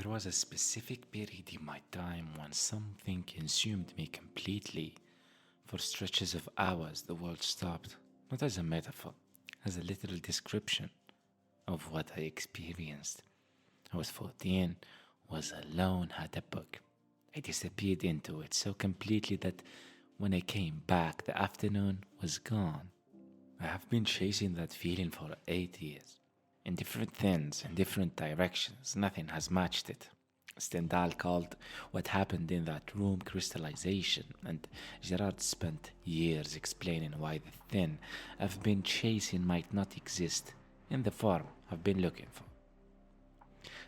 There was a specific period in my time when something consumed me completely. For stretches of hours, the world stopped, not as a metaphor, as a literal description of what I experienced. I was 14, was alone, had a book. I disappeared into it so completely that when I came back, the afternoon was gone. I have been chasing that feeling for 8 years. In different things, in different directions, nothing has matched it. Stendhal called what happened in that room crystallization, and Girard spent years explaining why the thing I've been chasing might not exist in the form I've been looking for.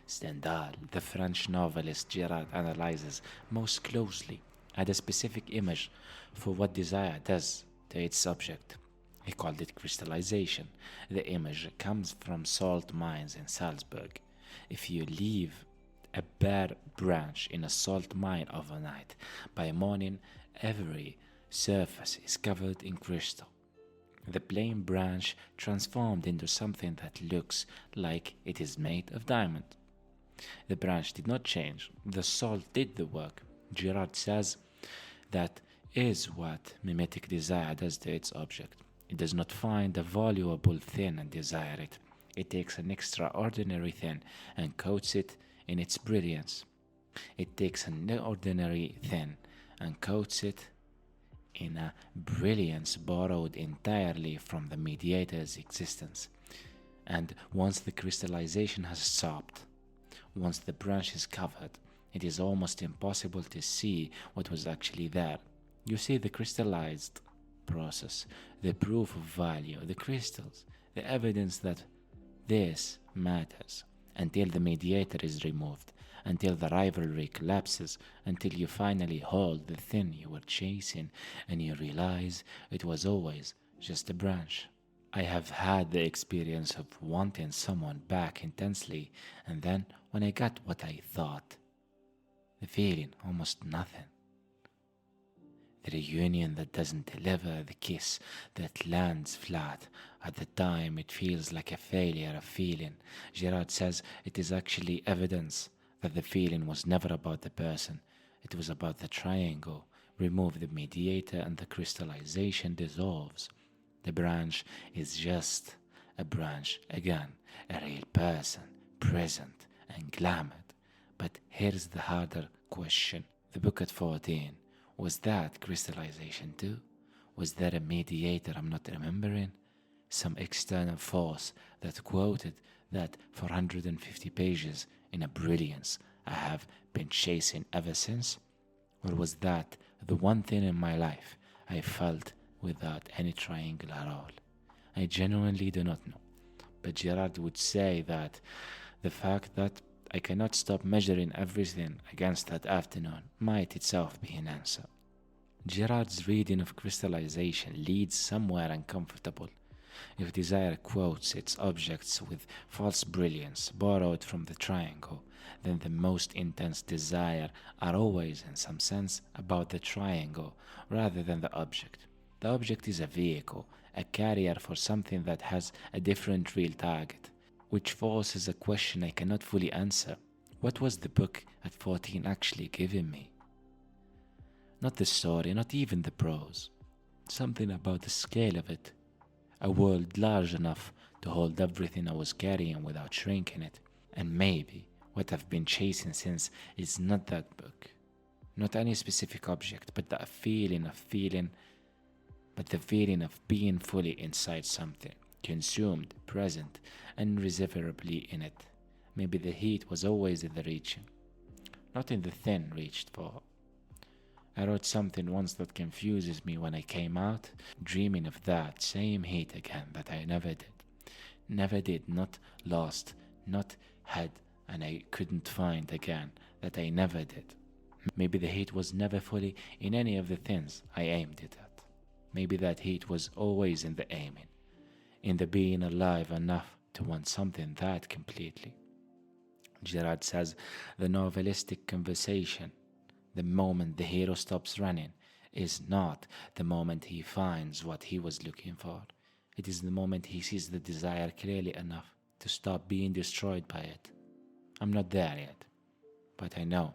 Stendhal, the French novelist Girard analyzes most closely, had a specific image for what desire does to its subject. He called it crystallization. The image comes from salt mines in Salzburg. If you leave a bare branch in a salt mine overnight, by morning every surface is covered in crystal. The plain branch transformed into something that looks like it is made of diamond. The branch did not change, the salt did the work. Girard says that is what mimetic desire does to its object. It does not find a valuable thing and desire it. It takes an extraordinary thing and coats it in its brilliance. It takes an ordinary thing and coats it in a brilliance borrowed entirely from the mediator's existence. And once the crystallization has stopped, once the branch is covered, it is almost impossible to see what was actually there. You see the crystallized process, the proof of value, the crystals, the evidence that this matters, until the mediator is removed, until the rivalry collapses, until you finally hold the thing you were chasing and you realize it was always just a branch. I have had the experience of wanting someone back intensely, and then when I got what I thought, the feeling almost nothing. The reunion that doesn't deliver, the kiss that lands flat. At the time, it feels like a failure of feeling. Girard says it is actually evidence that the feeling was never about the person. It was about the triangle. Remove the mediator and the crystallization dissolves. The branch is just a branch again, a real person, present and glamored. But here's the harder question. The book at 14. Was that crystallization too? Was there a mediator I'm not remembering? Some external force that quoted that 450 pages in a brilliance I have been chasing ever since? Or was that the one thing in my life I felt without any triangle at all? I genuinely do not know. But Girard would say that the fact that I cannot stop measuring everything against that afternoon might itself be an answer. Girard's reading of crystallization leads somewhere uncomfortable. If desire quotes its objects with false brilliance borrowed from the triangle, then the most intense desire are always in some sense about the triangle rather than the object. The object is a vehicle, a carrier for something that has a different real target, which forces a question I cannot fully answer. What was the book at 14 actually giving me? Not the story, not even the prose. Something about the scale of it. A world large enough to hold everything I was carrying without shrinking it. And maybe what I've been chasing since is not that book. Not any specific object, but the feeling of being fully inside something, consumed, present, and irreversibly in it. Maybe the heat was always in the reaching, not in the thing reached for. I wrote something once that confuses me when I came out, dreaming of that same heat again that I never did. Never did, not lost, not had, and I couldn't find again, that I never did. Maybe the heat was never fully in any of the things I aimed it at. Maybe that heat was always in the aiming, in the being alive enough to want something that completely. Girard says the novelistic conversation, the moment the hero stops running, is not the moment he finds what he was looking for. It is the moment he sees the desire clearly enough to stop being destroyed by it. I'm not there yet. but I know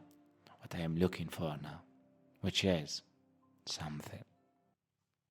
what I am looking for now, which is something.